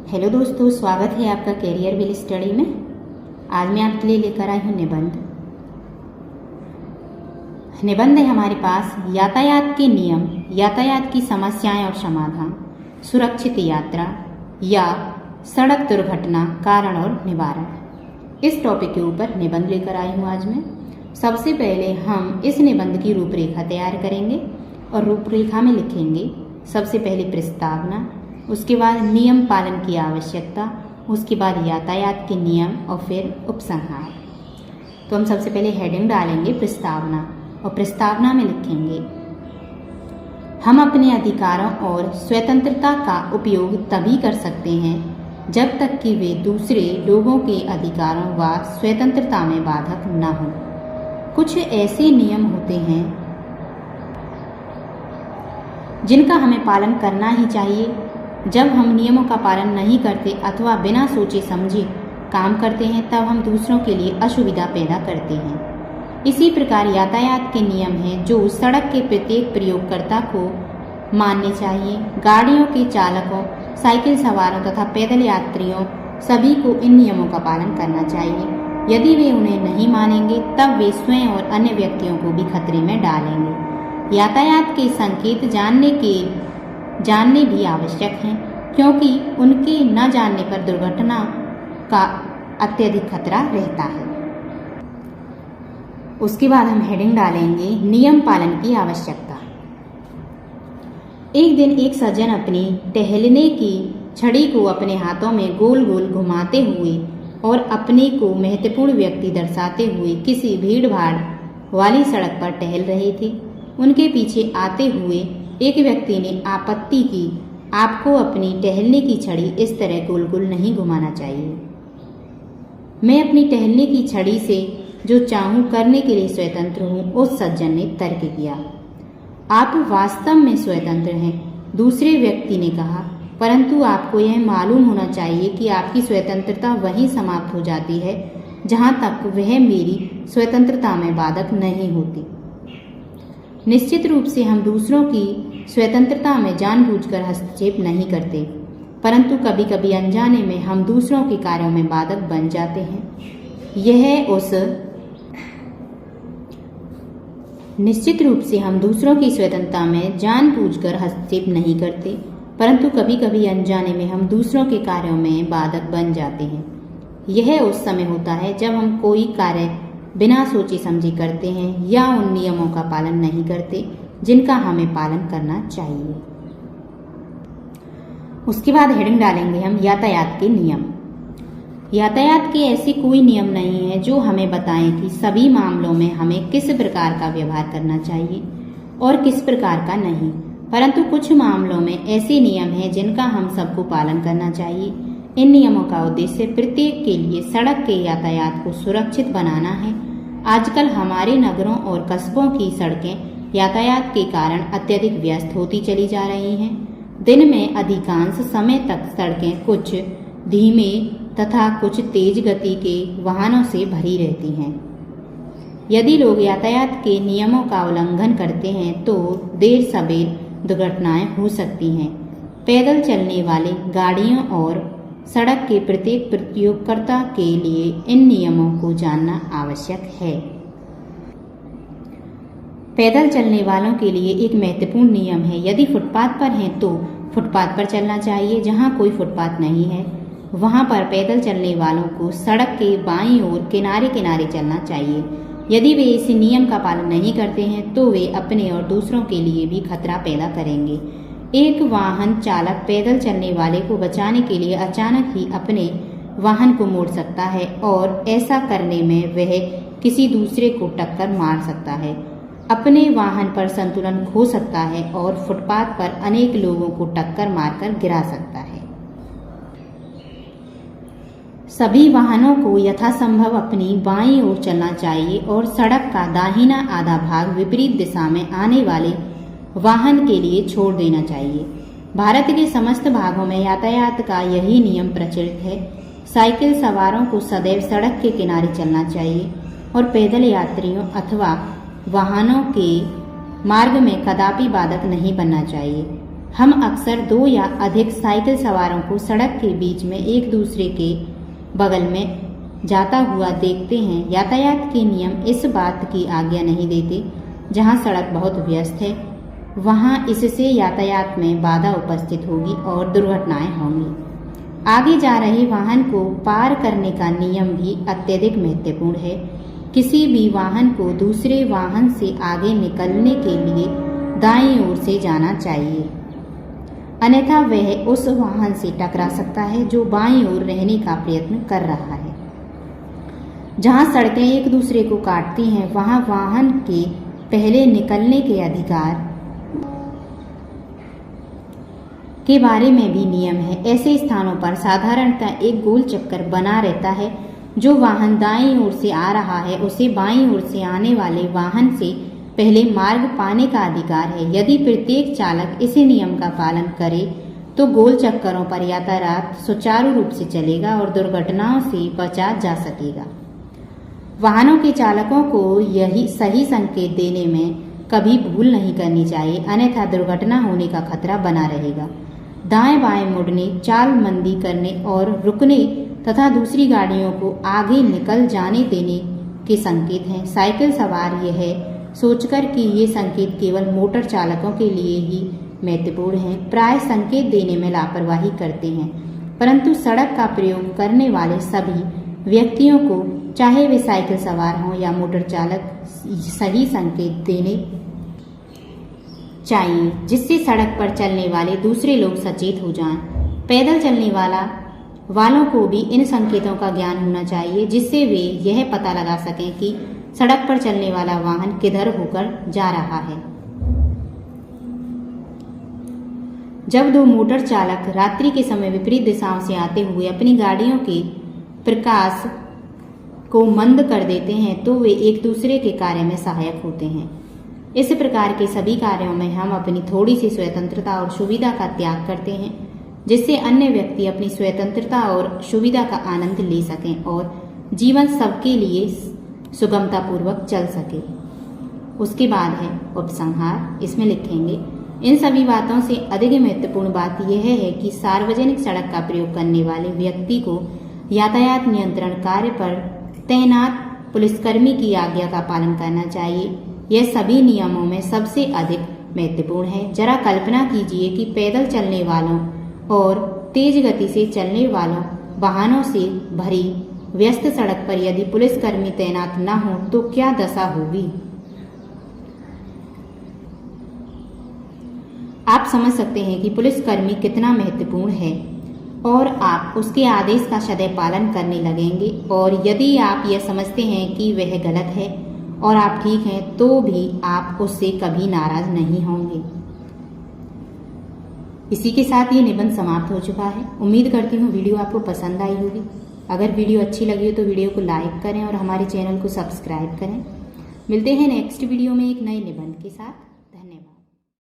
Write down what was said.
Hello दोस्तों, स्वागत है आपका कैरियर विल स्टडी में। आज मैं आपके लिए लेकर आई हूँ निबंध है हमारे पास यातायात के नियम, यातायात की समस्याएं और समाधान, सुरक्षित यात्रा या सड़क दुर्घटना कारण और निवारण। इस टॉपिक के ऊपर निबंध लेकर आई हूँ आज मैं। सबसे पहले हम इस निबंध की रूपरेखा तैयार करेंगे और रूपरेखा में लिखेंगे सबसे पहले प्रस्तावना, उसके बाद नियम पालन की आवश्यकता, उसके बाद यातायात के नियम और फिर उपसंहार। तो हम सबसे पहले हेडिंग डालेंगे प्रस्तावना और प्रस्तावना में लिखेंगे, हम अपने अधिकारों और स्वतंत्रता का उपयोग तभी कर सकते हैं जब तक कि वे दूसरे लोगों के अधिकारों व स्वतंत्रता में बाधक न हों। कुछ ऐसे नियम होते हैं जिनका हमें पालन करना ही चाहिए। जब हम नियमों का पालन नहीं करते अथवा बिना सोचे समझे काम करते हैं तब हम दूसरों के लिए असुविधा पैदा करते हैं। इसी प्रकार यातायात के नियम हैं जो सड़क के प्रत्येक प्रयोगकर्ता को मानने चाहिए। गाड़ियों के चालकों, साइकिल सवारों तथा पैदल यात्रियों सभी को इन नियमों का पालन करना चाहिए। यदि वे उन्हें नहीं मानेंगे तब वे स्वयं और अन्य व्यक्तियों को भी खतरे में डालेंगे। यातायात के संकेत जानने भी आवश्यक हैं, क्योंकि उनके न जानने पर दुर्घटना का अत्यधिक खतरा रहता है। उसके बाद हम हेडिंग डालेंगे नियम पालन की आवश्यकता। एक दिन एक सज्जन अपनी टहलने की छड़ी को अपने हाथों में गोल गोल घुमाते हुए और अपने को महत्वपूर्ण व्यक्ति दर्शाते हुए किसी भीड़ भाड़ वाली सड़क पर टहल रहे थे। उनके पीछे आते हुए एक व्यक्ति ने आपत्ति की, आपको अपनी टहलने की छड़ी इस तरह गोल गोल नहीं घुमाना चाहिए। मैं अपनी टहलने की छड़ी से जो चाहूं करने के लिए स्वतंत्र हूं, उस सज्जन ने तर्क किया। आप वास्तव में स्वतंत्र हैं, दूसरे व्यक्ति ने कहा, परंतु आपको यह मालूम होना चाहिए कि आपकी स्वतंत्रता वहीं समाप्त हो जाती है जहां तक वह मेरी स्वतंत्रता में बाधक नहीं होती। निश्चित रूप से हम दूसरों की स्वतंत्रता में जानबूझकर हस्तक्षेप नहीं करते, परंतु कभी कभी अनजाने में हम दूसरों के कार्यों में बाधक बन जाते हैं। निश्चित रूप से हम दूसरों की स्वतंत्रता में जानबूझकर हस्तक्षेप नहीं करते, परंतु कभी कभी अनजाने में हम दूसरों के कार्यों में बाधक बन जाते हैं। यह उस समय होता है जब हम कोई कार्य बिना सोचे समझे करते हैं या उन नियमों का पालन नहीं करते जिनका हमें पालन करना चाहिए। उसके बाद हेडिंग डालेंगे हम यातायात के नियम। यातायात के ऐसे कोई नियम नहीं है जो हमें बताएं कि सभी मामलों में हमें किस प्रकार का व्यवहार करना चाहिए और किस प्रकार का नहीं, परंतु कुछ मामलों में ऐसे नियम हैं जिनका हम सबको पालन करना चाहिए। इन नियमों का उद्देश्य प्रत्येक के लिए सड़क के यातायात को सुरक्षित बनाना है। आजकल हमारे नगरों और कस्बों की सड़कें यातायात के कारण अत्यधिक व्यस्त होती चली जा रही हैं। दिन में अधिकांश समय तक सड़कें कुछ धीमे तथा कुछ तेज गति के वाहनों से भरी रहती हैं। यदि लोग यातायात के नियमों का उल्लंघन करते हैं तो देर सवेर दुर्घटनाएं हो सकती हैं। पैदल चलने वाले, गाड़ियों और सड़क के प्रत्येक प्रयोगकर्ता के लिए इन नियमों को जानना आवश्यक है। पैदल चलने वालों के लिए एक महत्वपूर्ण नियम है, यदि फुटपाथ पर हैं तो फुटपाथ पर चलना चाहिए। जहां कोई फुटपाथ नहीं है वहां पर पैदल चलने वालों को सड़क के बाईं ओर किनारे किनारे चलना चाहिए। यदि वे इस नियम का पालन नहीं करते हैं तो वे अपने और दूसरों के लिए भी खतरा पैदा करेंगे। एक वाहन चालक पैदल चलने वाले को बचाने के लिए अचानक ही अपने वाहन को मोड़ सकता है और ऐसा करने में वह किसी दूसरे को टक्कर मार सकता है, अपने वाहन पर संतुलन खो सकता है और फुटपाथ पर अनेक लोगों को टक्कर मारकर गिरा सकता है। सभी वाहनों को यथासंभव अपनी बाईं ओर चलना चाहिए और सड़क का दाहिना आधा भाग विपरीत दिशा में आने वाले वाहन के लिए छोड़ देना चाहिए। भारत के समस्त भागों में यातायात का यही नियम प्रचलित है। साइकिल सवारों को सदैव सड़क के किनारे चलना चाहिए और पैदल यात्रियों अथवा वाहनों के मार्ग में कदापि बाधक नहीं बनना चाहिए। हम अक्सर 2 या अधिक साइकिल सवारों को सड़क के बीच में एक दूसरे के बगल में जाता हुआ देखते हैं। यातायात के नियम इस बात की आज्ञा नहीं देते। जहां सड़क बहुत व्यस्त है वहां इससे यातायात में बाधा उपस्थित होगी और दुर्घटनाएं होंगी। आगे जा रहे वाहन को पार करने का नियम भी अत्यधिक महत्वपूर्ण है। किसी भी वाहन को दूसरे वाहन से आगे निकलने के लिए दाईं ओर से जाना चाहिए, अन्यथा वह उस वाहन से टकरा सकता है जो बाईं ओर रहने का प्रयत्न कर रहा है। जहां सड़कें एक दूसरे को काटती हैं वहां वाहन के पहले निकलने के अधिकार के बारे में भी नियम है। ऐसे स्थानों पर साधारणतः एक गोल चक्कर बना रहता है। जो वाहन दाईं ओर से आ रहा है उसे बाईं ओर से आने वाले वाहन से पहले मार्ग पाने का अधिकार है। यदि प्रत्येक चालक इसी नियम का पालन करे तो गोल चक्करों पर यातायात सुचारू रूप से चलेगा और दुर्घटनाओं से बचा जा सकेगा। वाहनों के चालकों को यही सही संकेत देने में कभी भूल नहीं करनी चाहिए, अन्यथा दुर्घटना होने का खतरा बना रहेगा। दाएं बाएं मुड़ने, चाल मंदी करने और रुकने तथा दूसरी गाड़ियों को आगे निकल जाने देने के संकेत हैं। साइकिल सवार यह सोचकर कि ये संकेत केवल मोटर चालकों के लिए ही महत्वपूर्ण हैं, प्राय संकेत देने में लापरवाही करते हैं, परंतु सड़क का प्रयोग करने वाले सभी व्यक्तियों को, चाहे वे साइकिल सवार हों या मोटर चालक, सही संकेत देने चाहिए जिससे सड़क पर चलने वाले दूसरे लोग सचेत हो जाएं। पैदल चलने वालों को भी इन संकेतों का ज्ञान होना चाहिए जिससे वे यह पता लगा सकें कि सड़क पर चलने वाला वाहन किधर होकर जा रहा है। जब 2 मोटर चालक रात्रि के समय विपरीत दिशाओं से आते हुए अपनी गाड़ियों के प्रकाश को मंद कर देते हैं तो वे एक दूसरे के कार्य में सहायक होते हैं। इस प्रकार के सभी कार्यों में हम अपनी थोड़ी सी स्वतंत्रता और सुविधा का त्याग करते हैं जिससे अन्य व्यक्ति अपनी स्वतंत्रता और सुविधा का आनंद ले सकें और जीवन सबके लिए सुगमता पूर्वक चल सके। उसके बाद है उपसंहार। इसमें लिखेंगे, इन सभी बातों से अधिक महत्वपूर्ण बात यह है कि सार्वजनिक सड़क का प्रयोग करने वाले व्यक्ति को यातायात नियंत्रण कार्य पर तैनात पुलिसकर्मी की आज्ञा का पालन करना चाहिए। यह सभी नियमों में सबसे अधिक महत्वपूर्ण है। जरा कल्पना कीजिए कि पैदल चलने वालों और तेज गति से चलने वालों वाहनों से भरी व्यस्त सड़क पर यदि पुलिसकर्मी तैनात न हो तो क्या दशा होगी। आप समझ सकते हैं कि पुलिसकर्मी कितना महत्वपूर्ण है और आप उसके आदेश का सदैव पालन करने लगेंगे। और यदि आप यह समझते हैं कि वह गलत है और आप ठीक हैं तो भी आप उससे कभी नाराज नहीं होंगे। इसी के साथ ये निबंध समाप्त हो चुका है। उम्मीद करती हूँ वीडियो आपको पसंद आई होगी। अगर वीडियो अच्छी लगी हो तो वीडियो को लाइक करें और हमारे चैनल को सब्सक्राइब करें। मिलते हैं नेक्स्ट वीडियो में एक नए निबंध के साथ।